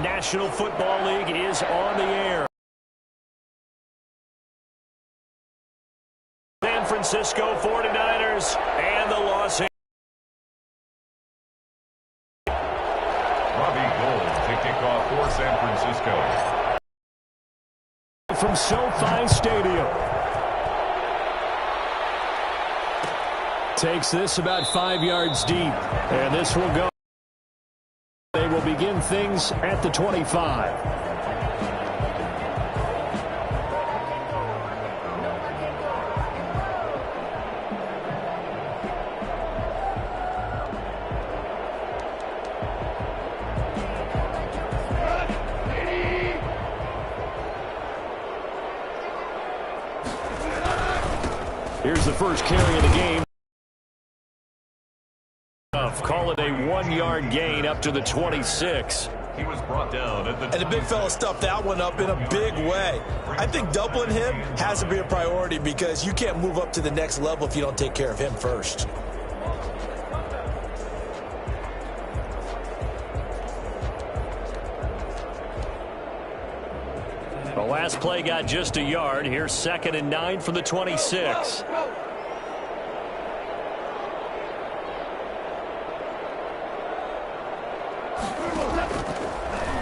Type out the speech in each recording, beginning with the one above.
National Football League is on the air. San Francisco 49ers and the Los Angeles. Robbie Gould to kick off for San Francisco. From SoFi Stadium. Takes this about 5 yards deep. And this will go. They will begin things at the 25. Here's the first carry of the game. Call it a 1-yard gain up to the 26. He was brought down at the And the big fella stuffed that one up in a big way. I think doubling him has to be a priority because you can't move up to the next level if you don't take care of him first. The last play got just a yard. Here's 2nd and 9 from the 26.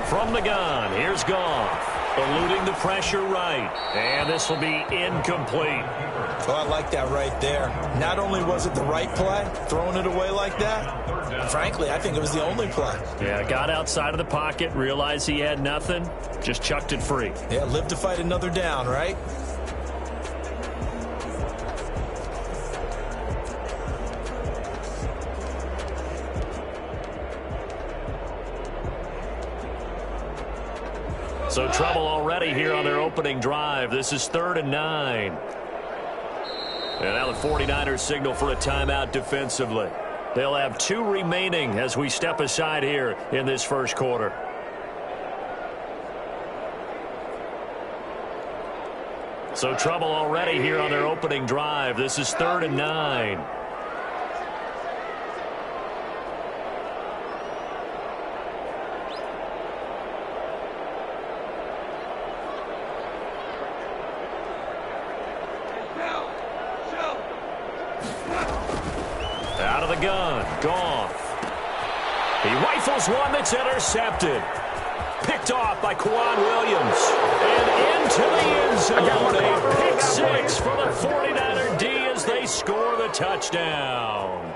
From the gun, here's Goff. Eluding the pressure right. And this will be incomplete. Oh, I like that right there. Not only was it the right play, throwing it away like that, frankly, I think it was the only play. Yeah, got outside of the pocket, realized he had nothing, just chucked it free. Yeah, live to fight another down, right? So trouble already here on their opening drive. This is 3rd and 9. And now the 49ers signal for a timeout defensively. They'll have 2 remaining as we step aside here in this first quarter. So trouble already here on their opening drive. This is 3rd and 9. Out of the gun, Goff. He rifles one that's intercepted. Picked off by Kwan Williams. And into the end zone. A pick 6 for the 49er D as they score the touchdown.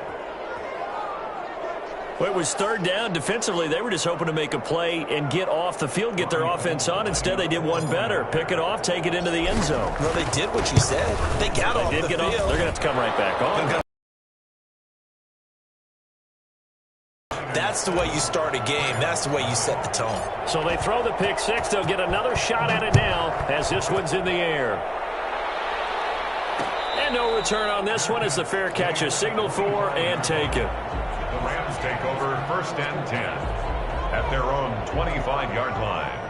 Well, it was 3rd down. Defensively, they were just hoping to make a play and get off the field, get their offense on. Instead, they did one better. Pick it off, take it into the end zone. Well, they did what you said. They got off the field. They're going to have to come right back on. That's the way you start a game. That's the way you set the tone. So they throw the pick 6. They'll get another shot at it now as this one's in the air. And no return on this one as the fair catch is signaled for and taken. The Rams take over 1st and 10 at their own 25-yard line.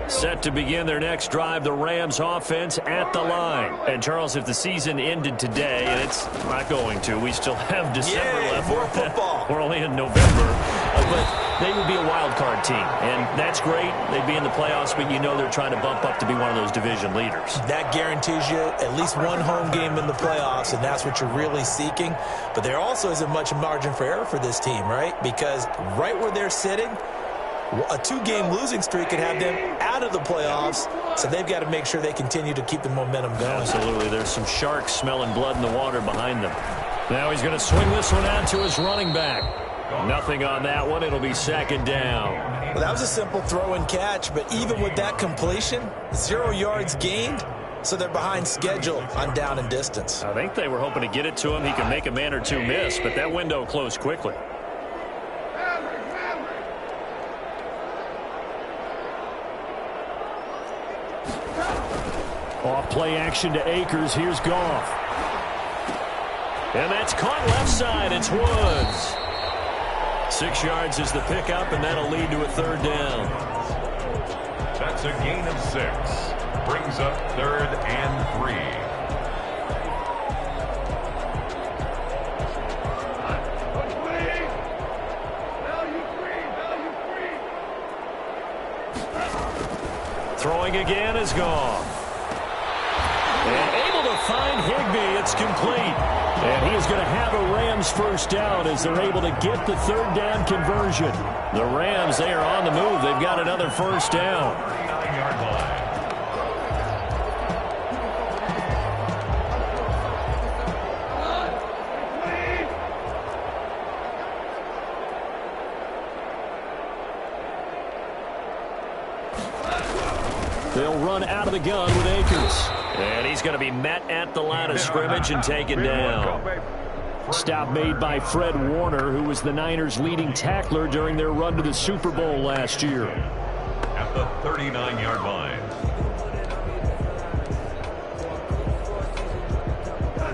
Set to begin their next drive, the Rams offense at the line. And, Charles, if the season ended today, and it's not going to, we still have December left. More football. We're only in November. But they would be a wild card team, and that's great. They'd be in the playoffs, but you know they're trying to bump up to be one of those division leaders. That guarantees you at least one home game in the playoffs, and that's what you're really seeking. But there also isn't much margin for error for this team, right? Because right where they're sitting, a 2-game losing streak could have them out of the playoffs, so they've got to make sure they continue to keep the momentum going. Absolutely. There's some sharks smelling blood in the water behind them. Now he's going to swing this one out to his running back. Nothing on that one. It'll be 2nd down. Well, that was a simple throw and catch, but even with that completion, 0 yards gained, so they're behind schedule on down and distance. I think they were hoping to get it to him. He could make a man or two miss, but that window closed quickly. Off play action to Akers. Here's Goff. And that's caught left side. It's Woods. 6 yards is the pickup, and that'll lead to a 3rd down. That's a gain of 6. Brings up 3rd and 3. Throwing again is gone. And able to find Higbee. It's complete. And he is going to have a Rams first down as they're able to get the third down conversion. The Rams, they are on the move. They've got another first down. 39-yard line. They'll run out of the gun with Akers. And he's going to be met at the line of scrimmage and taken down. Stop made by Fred Warner, who was the Niners' leading tackler during their run to the Super Bowl last year. At the 39-yard line.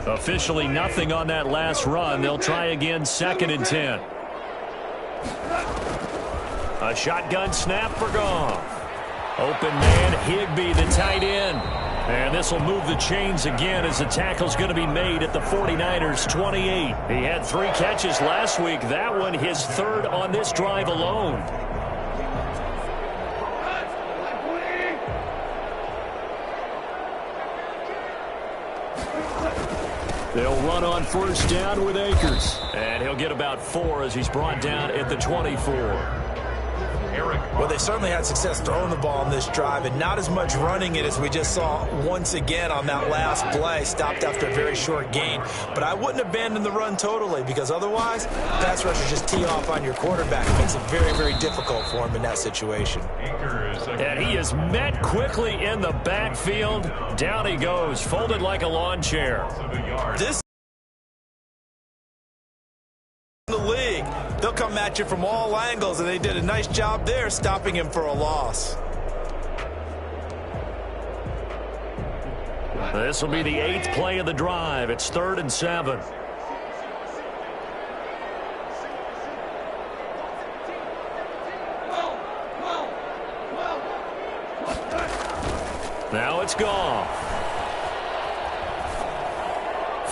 Officially nothing on that last run. They'll try again, 2nd and 10. A shotgun snap for Goff. Open man, Higbee, the tight end. And this will move the chains again as the tackle's going to be made at the 49ers' 28. He had 3 catches last week. That one his 3rd on this drive alone. They'll run on first down with Akers. And he'll get about 4 as he's brought down at the 24. Well, they certainly had success throwing the ball on this drive and not as much running it as we just saw once again on that last play. Stopped after a very short gain. But I wouldn't abandon the run totally because otherwise, pass rushers just tee off on your quarterback. It makes it very, very difficult for him in that situation. And he is met quickly in the backfield. Down he goes, folded like a lawn chair. This the league. They'll come at you from all angles, and they did a nice job there stopping him for a loss. This will be the 8th play of the drive. It's 3rd and 7. Now it's Goff.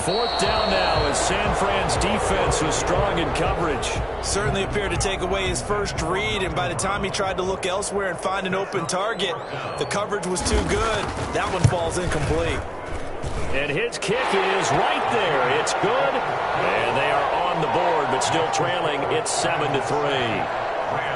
4th down now as San Fran's defense was strong in coverage. Certainly appeared to take away his first read, and by the time he tried to look elsewhere and find an open target, the coverage was too good. That one falls incomplete. And his kick is right there. It's good. And they are on the board, but still trailing. It's 7-3.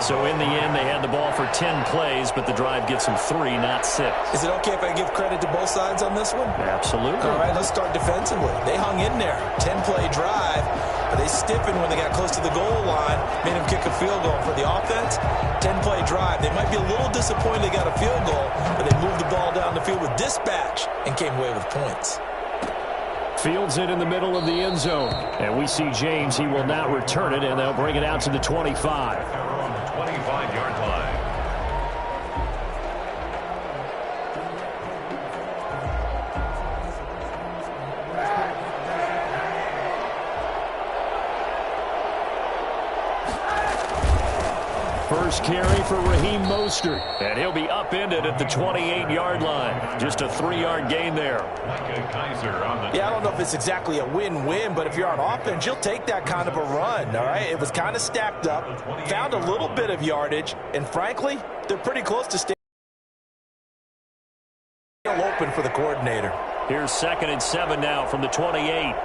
So in the end, they had the ball for 10 plays, but the drive gets them 3, not 6. Is it okay if I give credit to both sides on this one? Absolutely. All right, let's start defensively. They hung in there. 10-play drive, but they stiffened when they got close to the goal line, made them kick a field goal. For the offense, 10-play drive. They might be a little disappointed they got a field goal, but they moved the ball down the field with dispatch and came away with points. Fields it in the middle of the end zone. And we see James. He will not return it, and they'll bring it out to the 25. 25-yard line. First carry for Raheem Mostert. And he'll be upended at the 28-yard line. Just a 3-yard gain there. Yeah, I don't know if it's exactly a win-win, but if you're on offense, you'll take that kind of a run, all right? It was kind of stacked up, found a little bit of yardage, and frankly, they're pretty close to staying open for the coordinator. Here's 2nd and 7 now from the 28.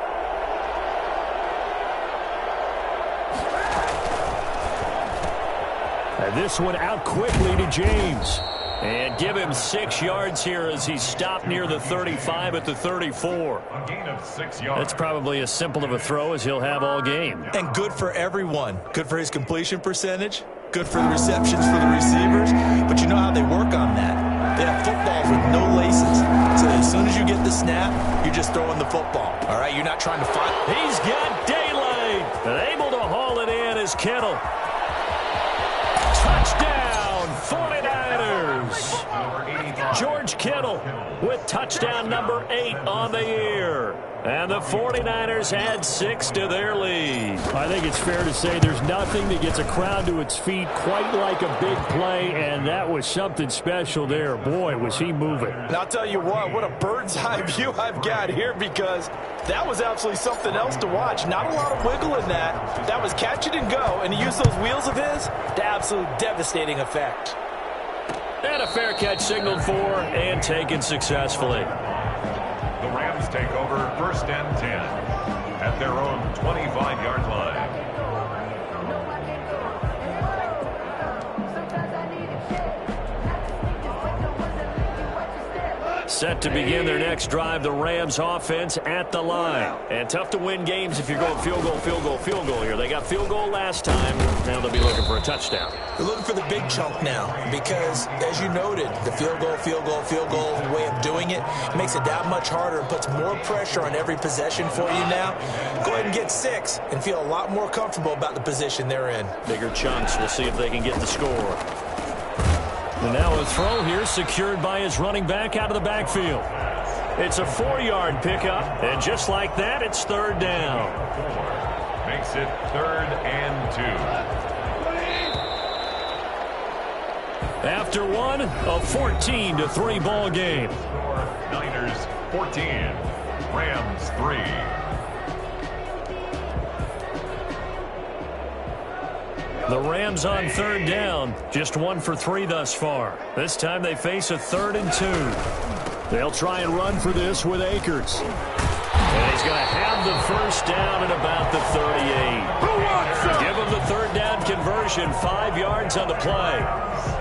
And this one out quickly to James. And give him 6 yards here as he's stopped near the 35 at the 34. A gain of 6 yards. That's probably as simple of a throw as he'll have all game. And good for everyone. Good for his completion percentage. Good for the receptions for the receivers. But you know how they work on that. They have footballs with no laces. So as soon as you get the snap, you're just throwing the football. All right, you're not trying to find. He's got daylight. And able to haul it in is Kittle. Touchdown, 49ers. George Kittle with touchdown number 8 on the year. And the 49ers add 6 to their lead. I think it's fair to say there's nothing that gets a crowd to its feet quite like a big play, and that was something special there. Boy, was he moving. And I'll tell you what a bird's eye view I've got here, because that was absolutely something else to watch. Not a lot of wiggle in that. That was catch it and go, and he used those wheels of his to absolute devastating effect. And a fair catch signaled for and taken successfully. The Rams take over 1st and 10 at their own 25-yard line. Set to begin their next drive, the Rams offense at the line. And tough to win games if you're going field goal, field goal, field goal here. They got field goal last time. Now they'll be looking for a touchdown. They're looking for the big chunk now because, as you noted, the field goal, field goal, field goal way of doing it makes it that much harder and puts more pressure on every possession for you now. Go ahead and get 6 and feel a lot more comfortable about the position they're in. Bigger chunks. We'll see if they can get the score. And now a throw here secured by his running back out of the backfield. It's a 4-yard pickup, and just like that, it's 3rd down. Makes it 3rd and 2. After one, a 14-3 ball game. Niners 14, Rams 3. The Rams on 3rd down, just 1 for 3 thus far. This time they face a 3rd and 2. They'll try and run for this with Akers. And he's going to have the 1st down at about the 38. Give him the 3rd down conversion, 5 yards on the play.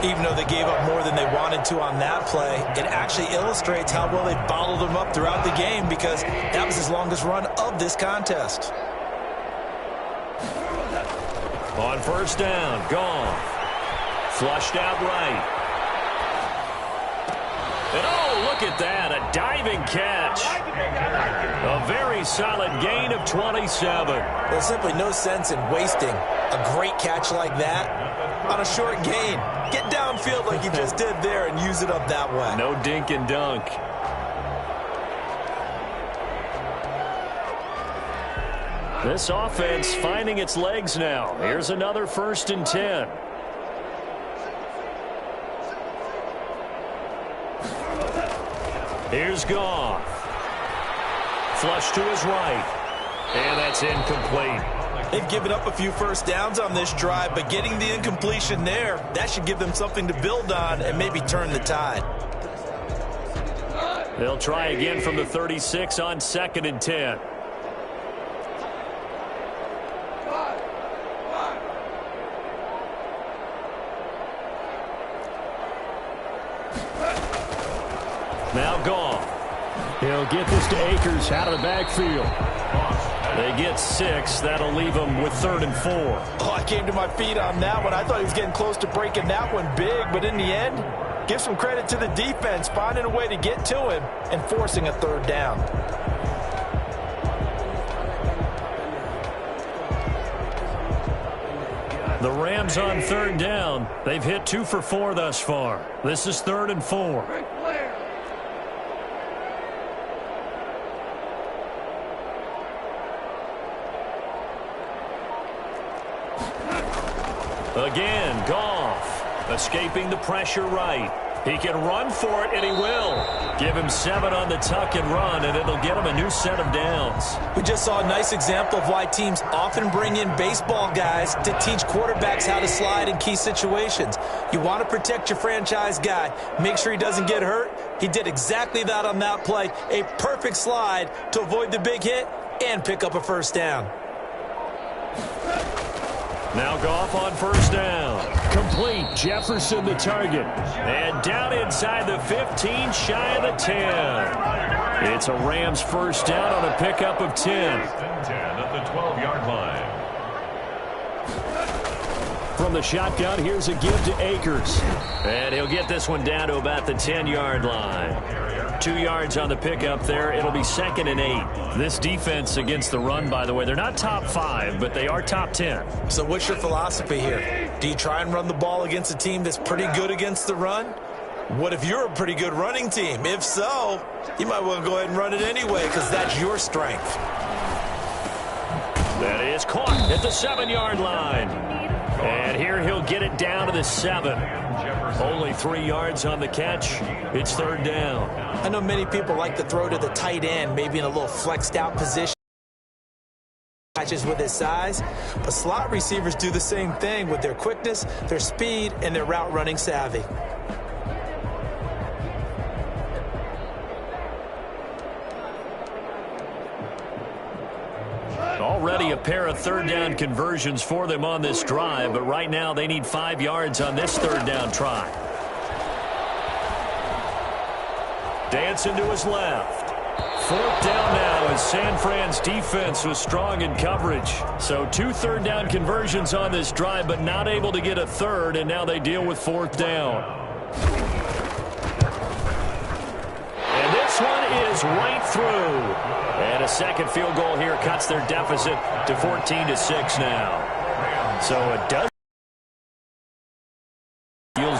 Even though they gave up more than they wanted to on that play, it actually illustrates how well they bottled them up throughout the game because that was his longest run of this contest. On 1st down, Goff. Flushed out right. And oh, look at that, a diving catch. A very solid gain of 27. There's simply no sense in wasting a great catch like that on a short gain. Get downfield like you just did there and use it up that way. No dink and dunk. This offense finding its legs now. Here's another 1st and 10. Here's Goff. Flush to his right. And that's incomplete. They've given up a few 1st downs on this drive, but getting the incompletion there, that should give them something to build on and maybe turn the tide. They'll try again from the 36 on 2nd and 10. Now Goff. He'll get this to Akers out of the backfield. They get 6. That'll leave them with 3rd and 4. Oh, I came to my feet on that one. I thought he was getting close to breaking that one big, but in the end, give some credit to the defense, finding a way to get to him and forcing a 3rd down. The Rams on 3rd down. They've hit 2 for 4 thus far. This is 3rd and 4. Again, Goff escaping the pressure right. He can run for it, and he will. Give him 7 on the tuck and run, and it'll get him a new set of downs. We just saw a nice example of why teams often bring in baseball guys to teach quarterbacks how to slide in key situations. You want to protect your franchise guy. Make sure he doesn't get hurt. He did exactly that on that play. A perfect slide to avoid the big hit and pick up a 1st down. Now Goff on 1st down. Complete. Jefferson the target. And down inside the 15, shy of the 10. It's a Rams 1st down on a pickup of 10. 10 at the 12-yard line. From the shotgun, here's a give to Akers. And he'll get this one down to about the 10-yard line. 2 yards on the pickup there. It'll be 2nd and 8. This defense against the run, by the way, they're not top 5, but they are top 10. So what's your philosophy here? Do you try and run the ball against a team that's pretty good against the run? What if you're a pretty good running team? If so, you might want to go ahead and run it anyway because that's your strength. That is caught at the 7-yard line. And here he'll get it down to the 7. Only 3 yards on the catch. It's 3rd down. I know many people like to throw to the tight end, maybe in a little flexed out position. Matches with his size, but slot receivers do the same thing with their quickness, their speed, and their route running savvy. pair of third down conversions for them on this drive, but right now they need 5 yards on this third down try. Dancing to his left. Fourth down now as San Fran's defense was strong in coverage. So 2 third down conversions on this drive, but not able to get a third, and now they deal with fourth down. And this one is right through. And a second field goal here cuts their deficit to 14-6 now. So it does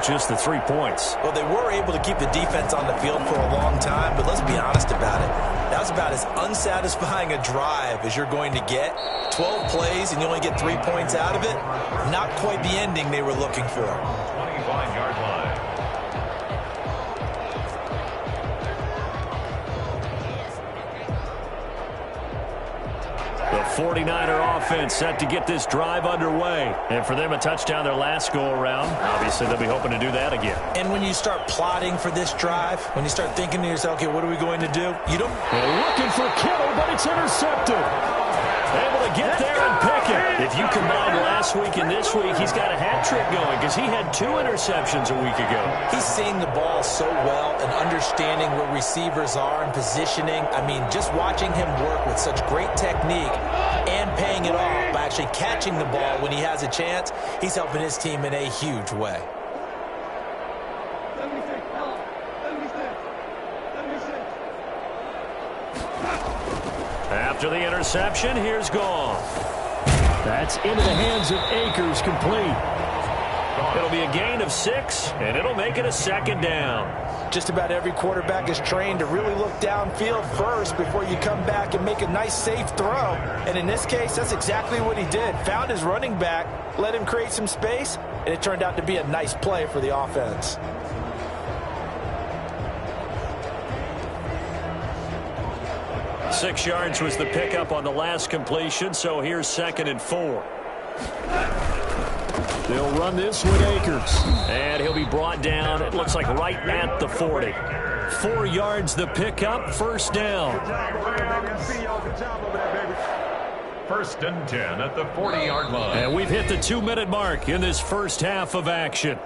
just the 3 points. Well, they were able to keep the defense on the field for a long time, but let's be honest about it. That was about as unsatisfying a drive as you're going to get. 12 plays and you only get 3 points out of it. Not quite the ending they were looking for. 25-yard line. The 49er offense set to get this drive underway. And for them, a touchdown their last go-around. Obviously, they'll be hoping to do that again. And when you start plotting for this drive, when you start thinking to yourself, okay, what are we going to do? You don't... They're looking for Kittle, but it's intercepted. Able to get there and pick it. If you combine last week and this week, he's got a hat trick going because he had 2 interceptions a week ago. He's seeing the ball so well and understanding where receivers are and positioning. I mean, just watching him work with such great technique and paying it off by actually catching the ball when he has a chance, he's helping his team in a huge way. After the interception, here's Goff. That's into the hands of Akers, complete. It'll be a gain of 6, and it'll make it a second down. Just about every quarterback is trained to really look downfield first before you come back and make a nice, safe throw. And in this case, that's exactly what he did. Found his running back, let him create some space, and it turned out to be a nice play for the offense. Six yards was the pickup on the last completion, so here's 2nd and 4. They'll run this with Akers. And he'll be brought down, it looks like right at the 40. 4 yards the pickup, first down. 1st and 10 at the 40-yard line. And we've hit the 2-minute mark in this first half of action.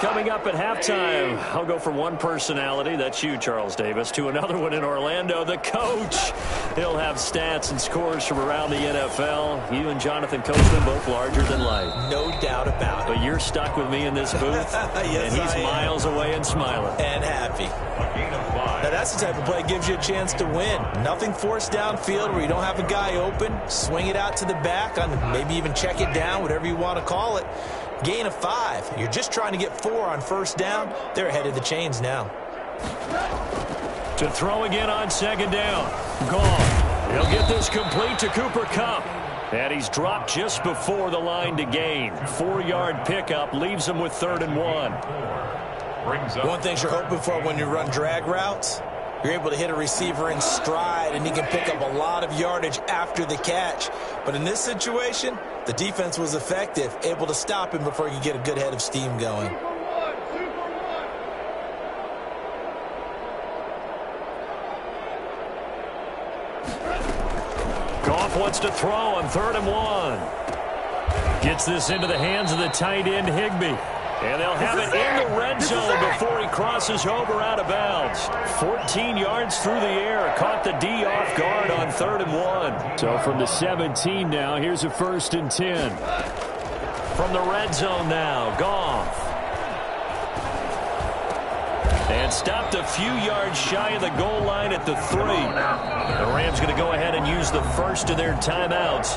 Coming up at halftime, I'll go from one personality, that's you, Charles Davis, to another one in Orlando, the coach. He'll have stats and scores from around the NFL. You and Jonathan Coachman both larger than life. No doubt about it. But you're stuck with me in this booth, yes, and he's miles away and smiling. And happy. Now, that's the type of play that gives you a chance to win. Nothing forced downfield where you don't have a guy open. Swing it out to the back, maybe even check it down, whatever you want to call it. Gain of 5. You're just trying to get 4 on first down. They're ahead of the chains now. To throw again on 2nd down. Gone. He'll get this complete to Cooper Kupp. And he's dropped just before the line to gain. 4-yard pickup leaves him with 3rd and 1. One thing you're hoping for when you run drag routes, you're able to hit a receiver in stride, and he can pick up a lot of yardage after the catch. But in this situation, the defense was effective, able to stop him before he could get a good head of steam going. Goff wants to throw on 3rd and 1. Gets this into the hands of the tight end, Higbee. And they'll have it in the red zone before he crosses over out of bounds. 14 yards through the air. Caught the D off guard on 3rd and 1. So from the 17 now, here's a 1st and 10. From the red zone now, Goff. And stopped a few yards shy of the goal line at the 3. The Rams going to go ahead and use the first of their timeouts,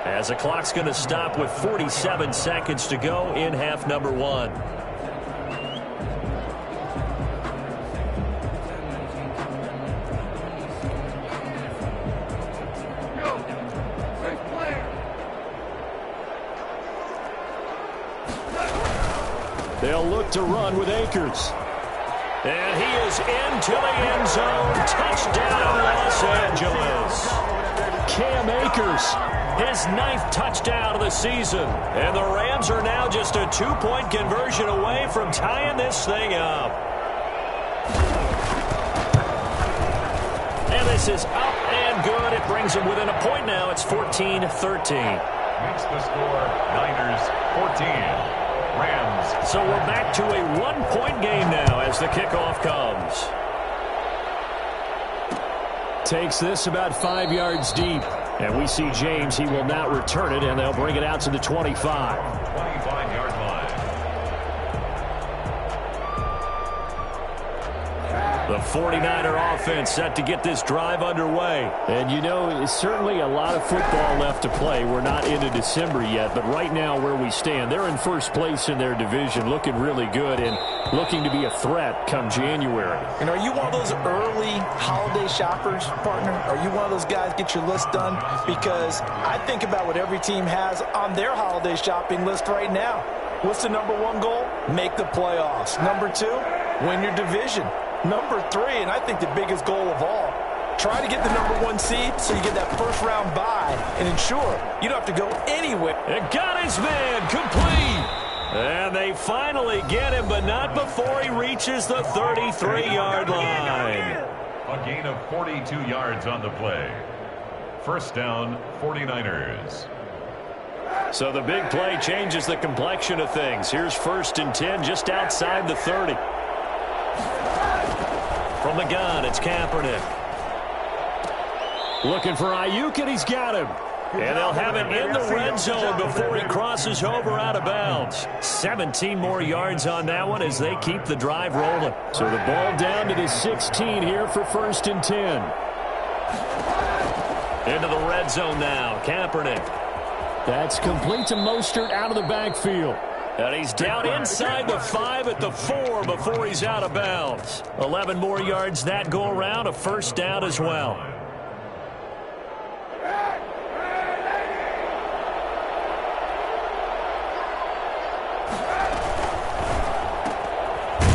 as the clock's going to stop with 47 seconds to go in half number 1. They'll look to run with Akers. And he is into the end zone. Touchdown, Los Angeles. Cam Akers, his 9th touchdown of the season. And the Rams are now just a 2-point conversion away from tying this thing up. And this is up and good. It brings them within a point now. It's 14-13. Makes the score Niners 14, Rams. So we're back to a one-point game now as the kickoff comes. Takes this about 5 yards deep. And we see James. He will not return it, and they'll bring it out to the 25. 25-yard line. The 49er offense set to get this drive underway. And, you know, it's certainly a lot of football left to play. We're not into December yet, but right now where we stand, they're in first place in their division, looking really good and looking to be a threat come January. And are you one of those early holiday shoppers, partner? Are you one of those guys get your list done? Because I think about what every team has on their holiday shopping list right now. What's the number one goal? Make the playoffs. Number two, win your division. Number three, and I think the biggest goal of all, try to get the number one seed so you get that first round bye and ensure you don't have to go anywhere. It got his man complete. And they finally get him, but not before he reaches the 33-yard line. A gain of 42 yards on the play. First down, 49ers. So the big play changes the complexion of things. Here's 1st and 10 just outside the 30. From the gun, it's Kaepernick. Looking for Ayuk, and he's got him. And they'll have it in the red zone before he crosses over out of bounds. 17 more yards on that one as they keep the drive rolling. So the ball down to the 16 here for 1st and 10. Into the red zone now, Kaepernick. That's complete to Mostert out of the backfield. And he's down inside the 5 at the 4 before he's out of bounds. 11 more yards that go around, a first down as well.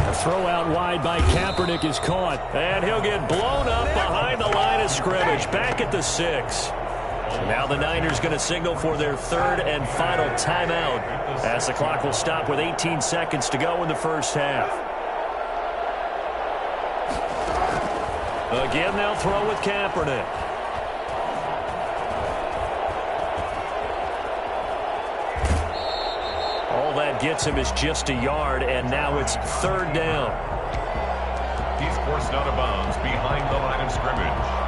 A throw out wide by Kaepernick is caught. And he'll get blown up behind the line of scrimmage, back at the 6. Now the Niners going to signal for their third and final timeout as the clock will stop with 18 seconds to go in the first half. Again, they'll throw with Kaepernick. All that gets him is just a yard, and now it's 3rd down. He's forced out of bounds behind the line of scrimmage.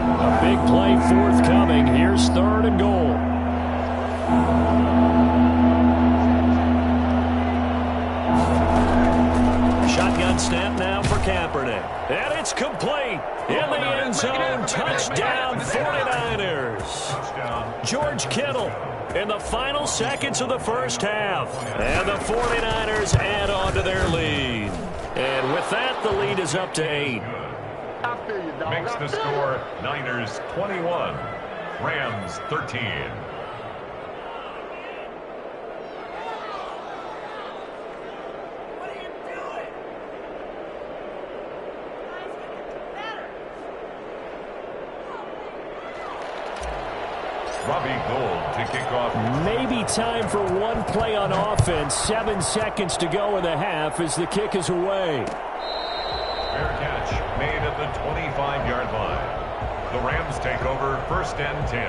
A big play forthcoming. Here's 3rd and goal. Shotgun snap now for Kaepernick. And it's complete. In the end zone, touchdown 49ers. George Kittle in the final seconds of the first half. And the 49ers add on to their lead. And with that, the lead is up to 8. Makes the score Niners 21, Rams 13. Robbie Gould to kick off. Maybe time for one play on offense. 7 seconds to go in the half as the kick is away. Fair catch made at the 25-yard line. The Rams take over 1st and 10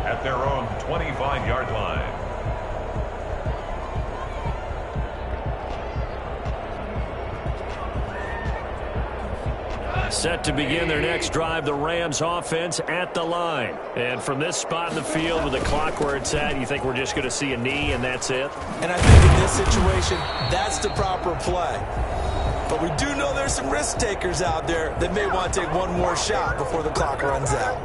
at their own 25-yard line. Set to begin their next drive, the Rams offense at the line. And from this spot in the field with the clock where it's at, you think we're just going to see a knee and that's it? And I think in this situation, that's the proper play. But we do know there's some risk takers out there that may want to take one more shot before the clock runs out.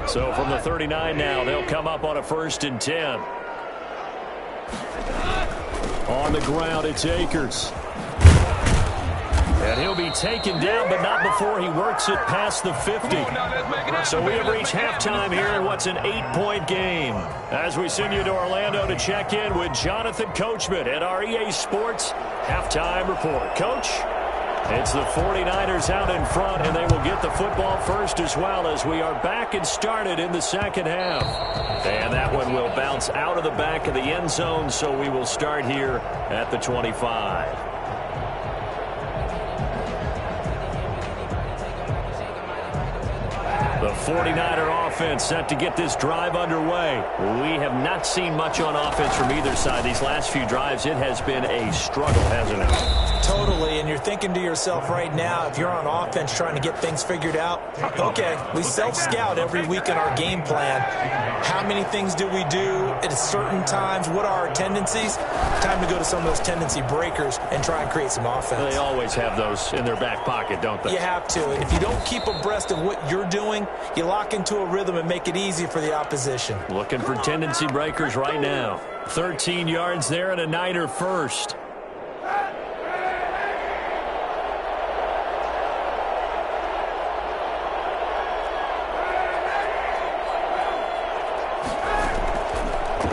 So from the 39 now, they'll come up on a 1st and 10. On the ground, it's Akers. And he'll be taken down, but not before he works it past the 50. So we have reached halftime here in what's an 8-point game. As we send you to Orlando to check in with Jonathan Coachman at our EA Sports Halftime Report. Coach? It's the 49ers out in front, and they will get the football first as well as we are back and started in the second half. And that one will bounce out of the back of the end zone, so we will start here at the 25. The 49er offense set to get this drive underway. We have not seen much on offense from either side. These last few drives, it has been a struggle, hasn't it? Totally, and you're thinking to yourself right now, if you're on offense trying to get things figured out, okay, we self-scout every week in our game plan. How many things do we do at certain times? What are our tendencies? Time to go to some of those tendency breakers and try and create some offense. They always have those in their back pocket, don't they? You have to, and if you don't keep abreast of what you're doing, you lock into a rhythm and make it easy for the opposition. Looking for tendency breakers right now. 13 yards there and a Niner first.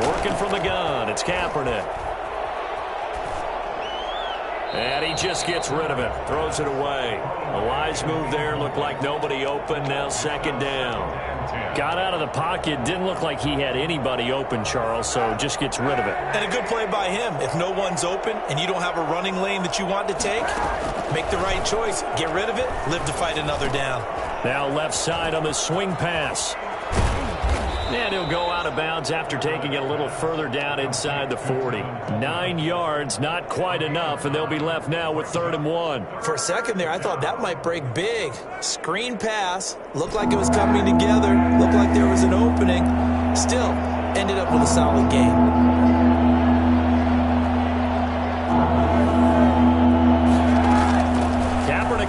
Working from the gun, it's Kaepernick. And he just gets rid of it, throws it away. A wise move there, looked like nobody open, now second down. Got out of the pocket, didn't look like he had anybody open, Charles, so just gets rid of it. And a good play by him. If no one's open and you don't have a running lane that you want to take, make the right choice, get rid of it, live to fight another down. Now left side on the swing pass. And he'll go out of bounds after taking it a little further down inside the 40. 9 yards, not quite enough, and they'll be left now with 3rd and 1. For a second there, I thought that might break big. Screen pass, looked like it was coming together, looked like there was an opening. Still, ended up with a solid gain.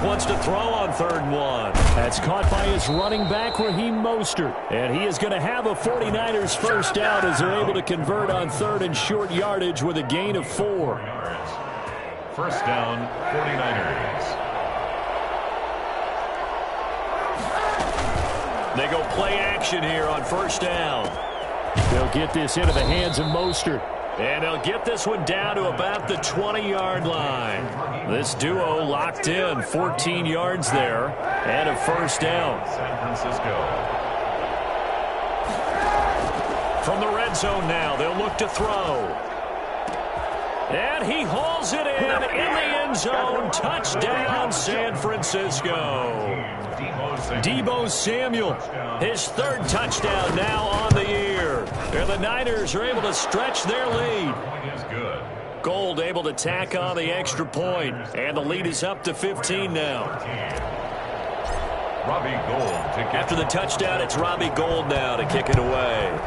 Wants to throw on 3rd and 1. That's caught by his running back, Raheem Mostert. And he is going to have a 49ers first down as they're able to convert on 3rd and short yardage with a gain of 4. First down, 49ers. They go play action here on first down. They'll get this into the hands of Mostert. And they'll get this one down to about the 20-yard line. This duo locked in, 14 yards there, and a first down. San Francisco. From the red zone now, they'll look to throw. And he hauls it in the end zone. Touchdown, San Francisco. Deebo Samuel, his 3rd touchdown now on the year. And the Niners are able to stretch their lead. Gold able to tack on the extra point, and the lead is up to 15 now. Robbie Gould to After the touchdown, it's Robbie Gould now to kick it away.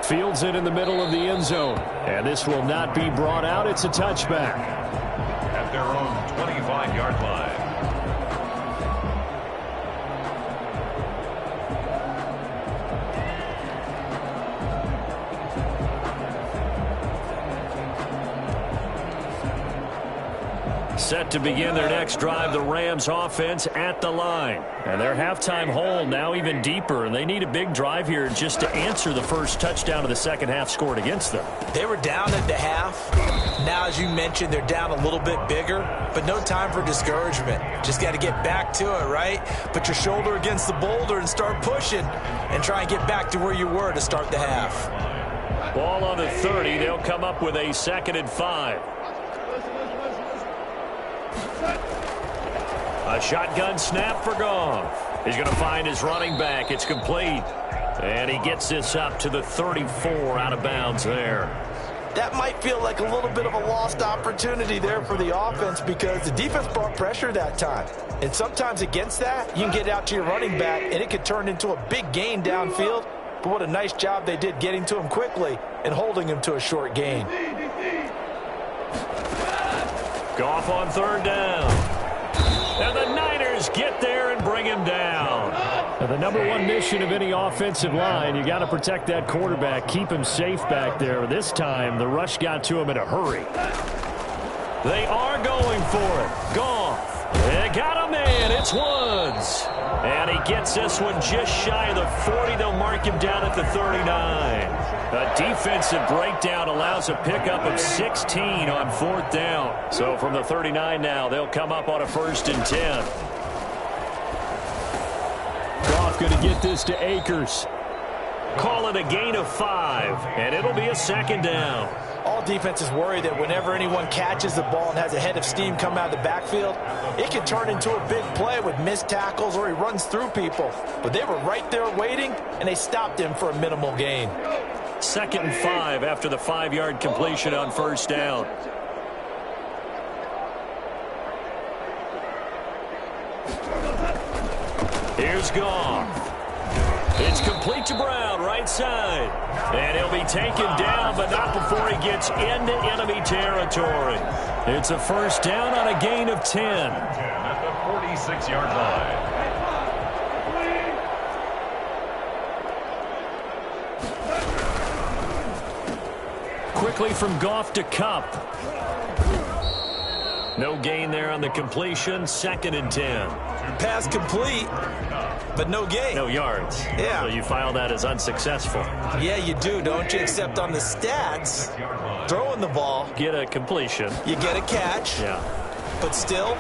Fields it in the middle of the end zone, and this will not be brought out. It's a touchback. At their own 25-yard line. Set to begin their next drive, the Rams offense at the line. And their halftime hole now even deeper, and they need a big drive here just to answer the first touchdown of the second half scored against them. They were down at the half. Now, as you mentioned, they're down a little bit bigger, but no time for discouragement. Just got to get back to it, right? Put your shoulder against the boulder and start pushing and try and get back to where you were to start the half. Ball on the 30. They'll come up with a 2nd and 5. A shotgun snap for Goff. He's going to find his running back. It's complete. And he gets this up to the 34 out of bounds there. That might feel like a little bit of a lost opportunity there for the offense because the defense brought pressure that time. And sometimes against that, you can get out to your running back, and it could turn into a big gain downfield. But what a nice job they did getting to him quickly and holding him to a short gain. Goff on 3rd down. And the Niners get there and bring him down. Now, the number one mission of any offensive line, you got to protect that quarterback, keep him safe back there. This time, the rush got to him in a hurry. They are going for it. Goff. They got a man. And it's Woods. And he gets this one just shy of the 40. They'll mark him down at the 39. A defensive breakdown allows a pickup of 16 on 4th down. So from the 39 now, they'll come up on a 1st and 10. Goff going to get this to Akers. Call it a gain of 5, and it'll be a 2nd down. All defenses worry that whenever anyone catches the ball and has a head of steam come out of the backfield, it can turn into a big play with missed tackles or he runs through people. But they were right there waiting, and they stopped him for a minimal gain. 2nd and 5 after the 5-yard completion on 1st down. Here's Goff. It's complete to Brown, right side. And he'll be taken down, but not before he gets into enemy territory. It's a 1st down on a gain of 10. At the 46-yard line. Quickly from Goff to Kupp. No gain there on the completion. 2nd and 10. Pass complete, but no gain. No yards. Yeah. So you file that as unsuccessful. Yeah, you do, don't you? Except on the stats, throwing the ball, Get a completion. you get a catch, Yeah. but still,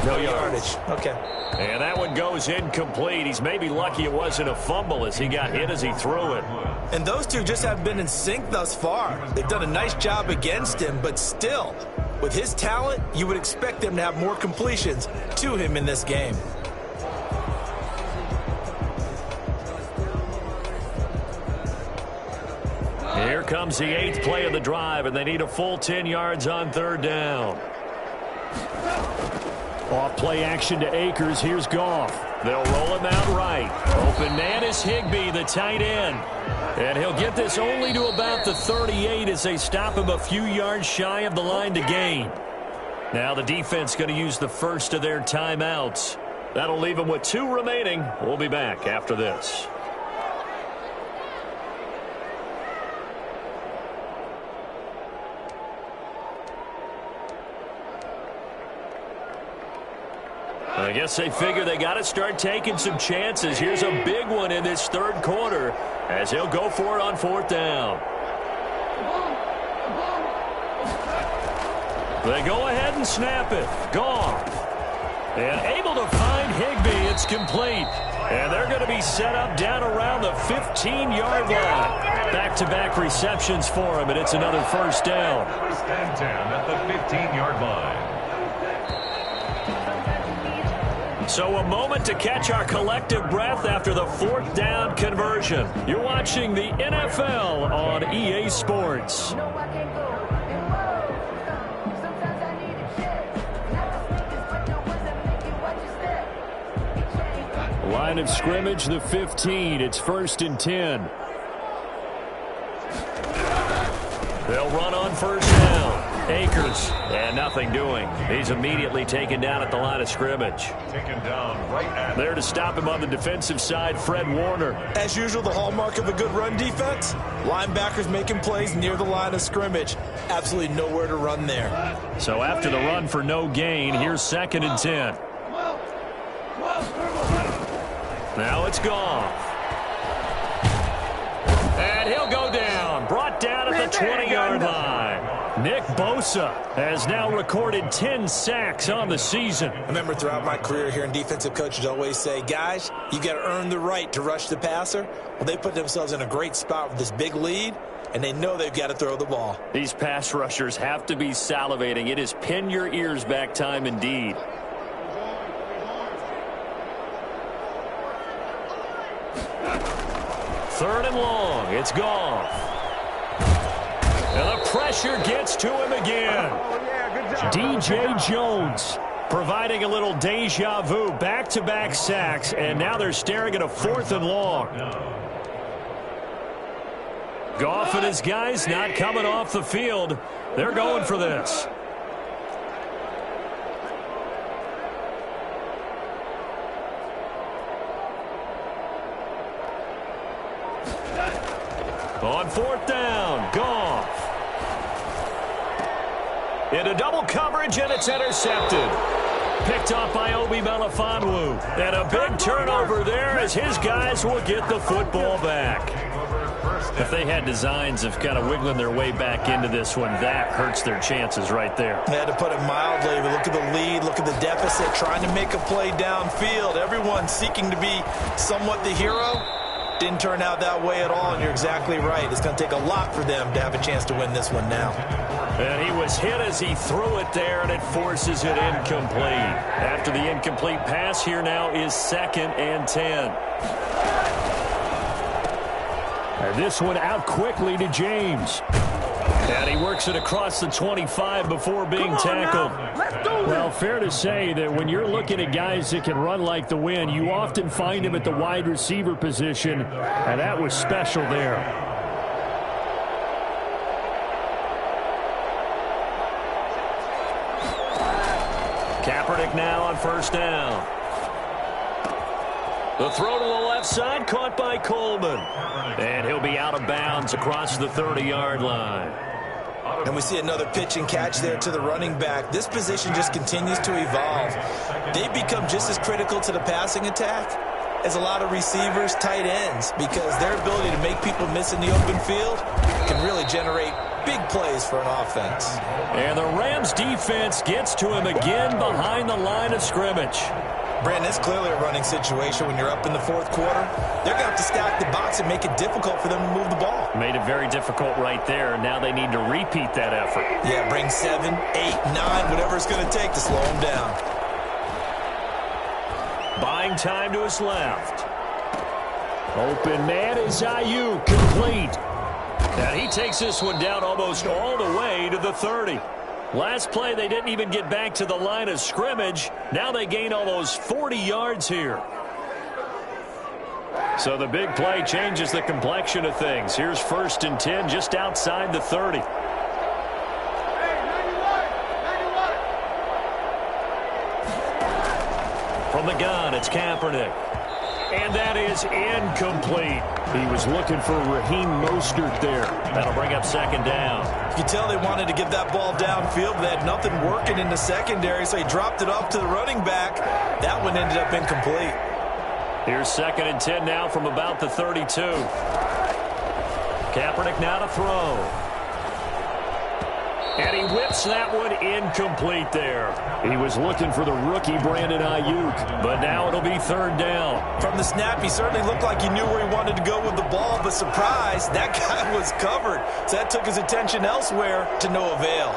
No yardage. Okay. And that one goes incomplete. He's maybe lucky it wasn't a fumble as he got hit as he threw it. And those two just haven't been in sync thus far. They've done a nice job against him, but still, with his talent, you would expect them to have more completions to him in this game. Here comes the 8th play of the drive, and they need a full 10 yards on 3rd down. Off play action to Akers. Here's Goff. They'll roll him out right. Open man is Higbee, the tight end. And he'll get this only to about the 38 as they stop him a few yards shy of the line to gain. Now the defense going to use the first of their timeouts. That'll leave them with 2 remaining. We'll be back after this. I guess they figure they got to start taking some chances. Here's a big one in this 3rd quarter as he'll go for it on 4th down. They go ahead and snap it. Goff. And able to find Higbee. It's complete. And they're going to be set up down around the 15-yard line. Back-to-back receptions for him, and it's another 1st down. 1st and 10 at the 15-yard line. So a moment to catch our collective breath after the 4th down conversion. You're watching the NFL on EA Sports. Line of scrimmage, the 15. It's 1st and 10. They'll run on 1st down. Akers, and nothing doing. He's immediately taken down at the line of scrimmage. Taken down right at There to stop him on the defensive side, Fred Warner. As usual, the hallmark of a good run defense, linebackers making plays near the line of scrimmage. Absolutely nowhere to run there. So after the run for no gain, here's 2nd and 10. Now it's Goff. And he'll go down. Brought down at the 20-yard line. Nick Bosa has now recorded 10 sacks on the season. I remember throughout my career hearing defensive coaches always say, guys, you got to earn the right to rush the passer. Well, they put themselves in a great spot with this big lead, and they know they've got to throw the ball. These pass rushers have to be salivating. It is pin your ears back time indeed. Third and long. It's Goff. And the pressure gets to him again. DJ Jones Providing a little deja vu. Back-to-back sacks. And now they're staring at a 4th and long. Goff and his guys not coming off the field. They're going for this. On 4th down, Goff. Into double coverage, and it's intercepted. Picked off by Obi Melifonwu. And a big turnover there as his guys will get the football back. If they had designs of kind of wiggling their way back into this one, that hurts their chances right there. They had to put it mildly, but look at the lead, look at the deficit, trying to make a play downfield. Everyone seeking to be somewhat the hero. Didn't turn out that way at all, and you're exactly right. It's going to take a lot for them to have a chance to win this one now. And he was hit as he threw it there, and it forces it incomplete. After the incomplete pass, here now is 2nd and 10. And this one out quickly to James. And he works it across the 25 before being tackled. Well, fair to say that when you're looking at guys that can run like the wind, you often find him at the wide receiver position, and that was special there. Kaepernick now on 1st down. The throw to the left side, caught by Coleman. And he'll be out of bounds across the 30-yard line. And we see another pitch and catch there to the running back. This position just continues to evolve. They become just as critical to the passing attack as a lot of receivers, tight ends, because their ability to make people miss in the open field can really generate big plays for an offense. And the Rams defense gets to him again behind the line of scrimmage. Brandon, it's clearly a running situation when you're up in the 4th quarter. They're going to have to stack the box and make it difficult for them to move the ball. Made it very difficult right there. Now they need to repeat that effort. Yeah, bring 7, 8, 9, whatever it's going to take to slow them down. Buying time to his left. Open man is Ayuk, complete. And he takes this one down almost all the way to the 30. Last play, they didn't even get back to the line of scrimmage. Now they gain almost 40 yards here. So the big play changes the complexion of things. Here's 1st and 10 just outside the 30. From the gun, it's Kaepernick. And that is incomplete. He was looking for Raheem Mostert there. That'll bring up 2nd down. You can tell they wanted to get that ball downfield, but they had nothing working in the secondary, so he dropped it off to the running back. That one ended up incomplete. Here's 2nd and 10 now from about the 32. Kaepernick now to throw. And he whips that one incomplete there. He was looking for the rookie Brandon Ayuk, but now it'll be 3rd down. From the snap, he certainly looked like he knew where he wanted to go with the ball, but surprise, that guy was covered. So that took his attention elsewhere to no avail.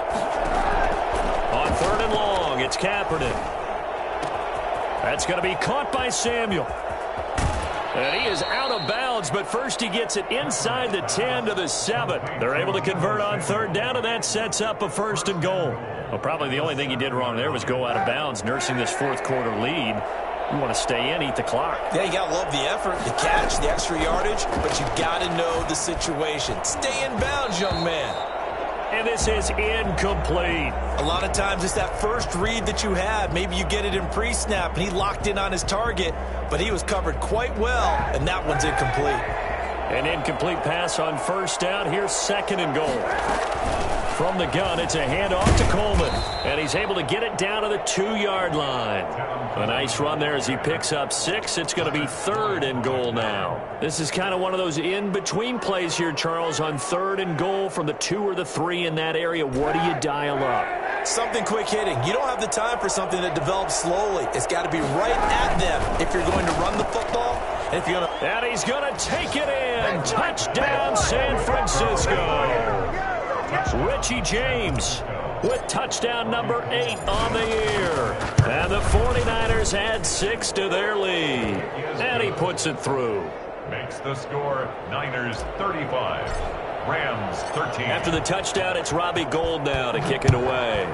On 3rd and long, it's Kaepernick. That's going to be caught by Samuel. And he is out of bounds, but first he gets it inside the 10 to the 7. They're able to convert on 3rd down, and that sets up a 1st and goal. Well, probably the only thing he did wrong there was go out of bounds, nursing this 4th quarter lead. You want to stay in, eat the clock. Yeah, you got to love the effort, the catch, the extra yardage, but you got to know the situation. Stay in bounds, young man. And this is incomplete. A lot of times it's that first read that you have. Maybe you get it in pre-snap, and he locked in on his target, but he was covered quite well, and that one's incomplete. An incomplete pass on 1st down. Here's 2nd and goal. From the gun, it's a handoff to Coleman, and he's able to get it down to the 2-yard line. A nice run there as he picks up 6. It's going to be 3rd and goal now. This is kind of one of those in-between plays here, Charles, on 3rd and goal from the 2 or the 3 in that area. What do you dial up? Something quick hitting. You don't have the time for something that develops slowly. It's got to be right at them if you're going to run the football. And if you're going to... And he's going to take it in. Touchdown, San Francisco. Richie James with touchdown number 8 on the year. And the 49ers add 6 to their lead. And he puts it through. Makes the score Niners 35, Rams 13. After the touchdown, it's Robbie Gould now to kick it away.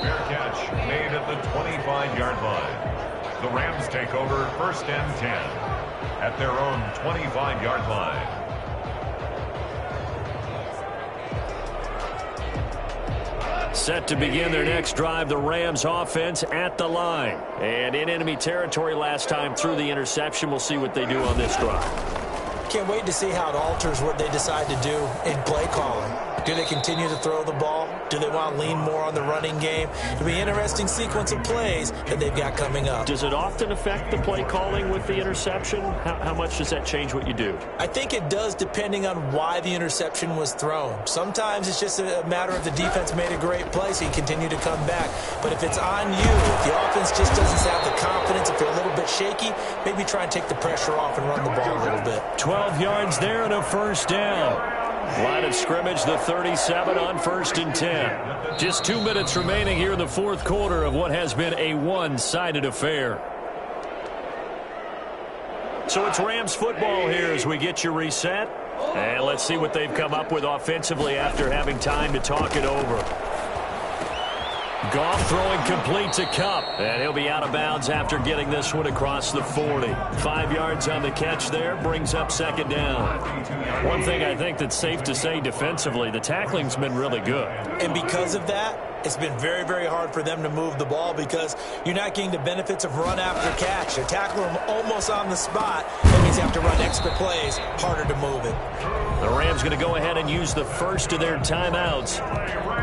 Fair catch made at the 25-yard line. The Rams take over 1st and 10 at their own 25-yard line. Set to begin their next drive, the Rams offense at the line. And in enemy territory last time through the interception. We'll see what they do on this drive. Can't wait to see how it alters what they decide to do in play calling. Do they continue to throw the ball? Do they want to lean more on the running game? It'll be an interesting sequence of plays that they've got coming up. Does it often affect the play calling with the interception? How much does that change what you do? I think it does, depending on why the interception was thrown. Sometimes it's just a matter of the defense made a great play, so you continue to come back. But if it's on you, if the offense just doesn't have the confidence, if they're a little bit shaky, maybe try and take the pressure off and run the ball a little bit. 12 yards there and a first down. Line of scrimmage, the 37 on 1st and 10. Just 2 minutes remaining here in the fourth quarter of what has been a one-sided affair. So it's Rams football here as we get you reset. And let's see what they've come up with offensively after having time to talk it over. Goff throwing complete to Kupp, and he'll be out of bounds after getting this one across the 40. 5 yards on the catch there, brings up 2nd down. One thing I think that's safe to say defensively, the tackling's been really good. And because of that, it's been very, very hard for them to move the ball because you're not getting the benefits of run after catch. They tackle them almost on the spot. That means you have to run extra plays, harder to move it. The Rams going to go ahead and use the first of their timeouts.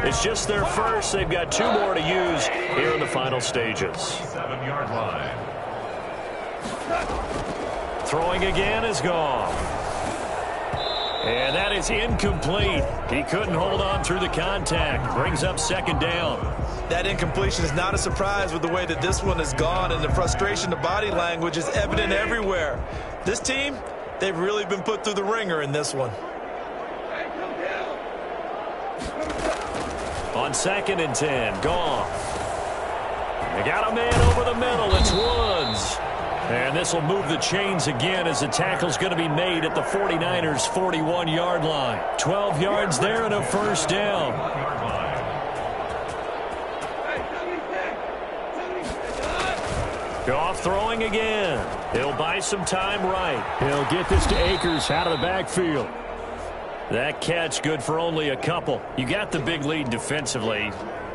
It's just their first. They've got 2 more to use here in the final stages. 7-yard line. Throwing again is Goff. And that is incomplete. He couldn't hold on through the contact. Brings up 2nd down. That incompletion is not a surprise with the way that this one has gone, and the frustration, the body language is evident everywhere. This team, they've really been put through the ringer in this one. On 2nd and 10, Goff. They got a man over the middle. It's Woods. And this will move the chains again as the tackle's going to be made at the 49ers' 41-yard line. 12 yards there and a first down. Goff throwing again. He'll buy some time right. He'll get this to Akers out of the backfield. That catch good for only a couple. You got the big lead defensively.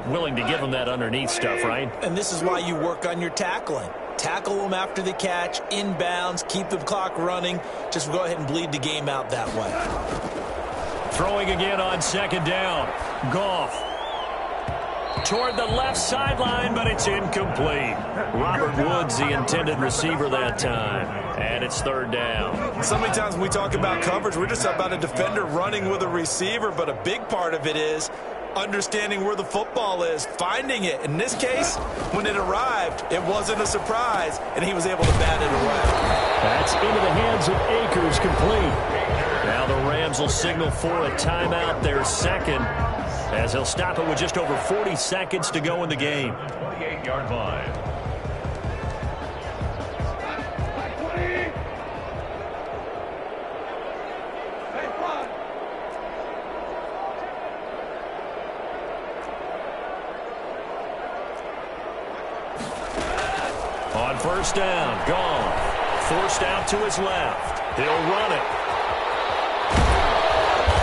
Willing to give them that underneath stuff, right? And this is why you work on your tackling. Tackle them after the catch, inbounds, keep the clock running. Just go ahead and bleed the game out that way. Throwing again on 2nd down. Goff. Toward the left sideline, but it's incomplete. Robert Woods, the intended receiver that time. And it's 3rd down. So many times when we talk about coverage, we're just about a defender running with a receiver, but a big part of it is understanding where the football is, finding it. In this case, when it arrived, it wasn't a surprise, and he was able to bat it away. That's into the hands of Akers, complete. Now the Rams will signal for a timeout, their 2nd, as he'll stop it with just over 40 seconds to go in the game. 28-yard line. On 1st down, Goff. Forced out to his left. He'll run it.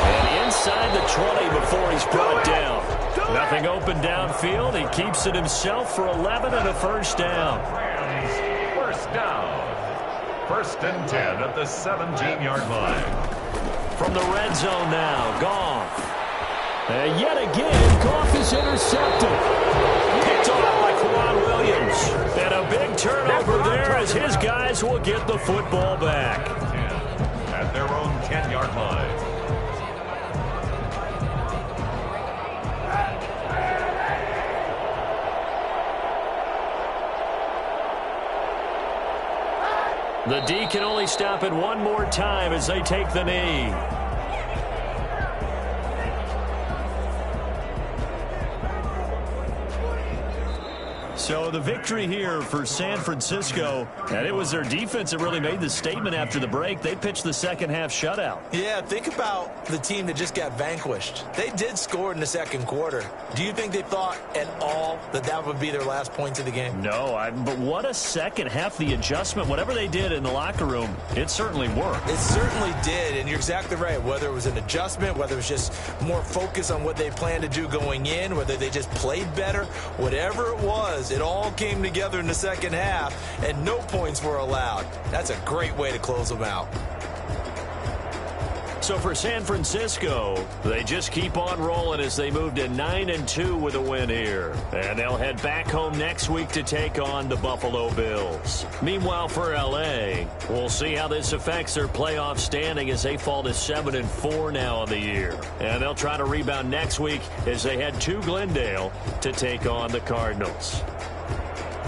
And inside the 20 before he's brought down. Nothing open downfield. He keeps it himself for 11 and a first down. First down. 1st and 10 at the 17-yard line. From the red zone now, Goff. And yet again, Goff is intercepted. Picked off by Quan Williams. And a big turnover there as his guys will get the football back. At their own 10-yard line. The D can only stop it one more time as they take the knee. So the victory here for San Francisco, and it was their defense that really made the statement after the break. They pitched the second-half shutout. Yeah, think about the team that just got vanquished. They did score in the 2nd quarter. Do you think they thought at all that that would be their last points of the game? No, but what a second half. The adjustment, whatever they did in the locker room, it certainly worked. It certainly did, and you're exactly right. Whether it was an adjustment, whether it was just more focus on what they planned to do going in, whether they just played better, whatever it was, it all came together in the 2nd half, and no points were allowed. That's a great way to close them out. So for San Francisco, they just keep on rolling as they move to 9-2 with a win here. And they'll head back home next week to take on the Buffalo Bills. Meanwhile, for L.A., we'll see how this affects their playoff standing as they fall to 7-4 now on the year. And they'll try to rebound next week as they head to Glendale to take on the Cardinals.